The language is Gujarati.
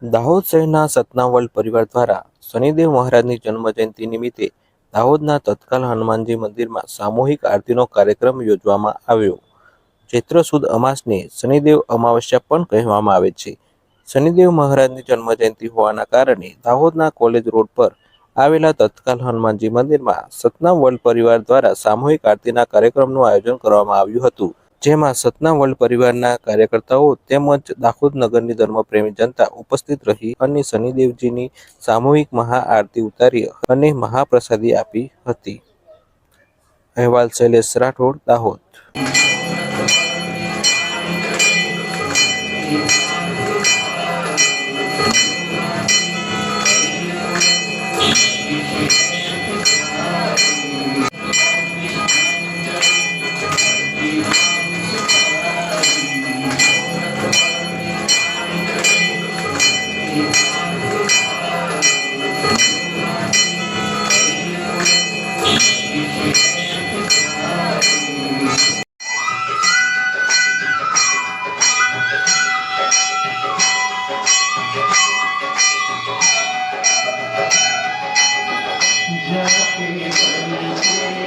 દાહોદ શહેરના સતનાવલ પરિવાર દ્વારા શનિદેવ મહારાજની જન્મજયંતિ નિમિત્તે દાહોદના તત્કાલ હનુમાનજી મંદિરમાં સામૂહિક આરતીનો કાર્યક્રમ યોજવામાં આવ્યો. ચૈત્ર સુદ અમાસને શનિદેવ અમાવસ્યા પણ કહેવામાં આવે છે. શનિદેવ મહારાજની જન્મજયંતિ હોવાના કારણે દાહોદના કોલેજ રોડ પર આવેલા તત્કાલ હનુમાનજી મંદિરમાં સતનાવલ પરિવાર દ્વારા સામૂહિક આરતીના કાર્યક્રમનું આયોજન કરવામાં આવ્યું હતું, જેમાં સતનાવલ પરિવારના કાર્યકર્તાઓ તેમજ દાહોદ નગરની ધર્મપ્રેમી જનતા ઉપસ્થિત રહી અને શનિદેવજીની સામૂહિક મહાઆરતી ઉતારી અને મહાપ્રસાદી આપી હતી. અહેવાલ શૈલેષ રાઠોડ, દાહોદ. जाके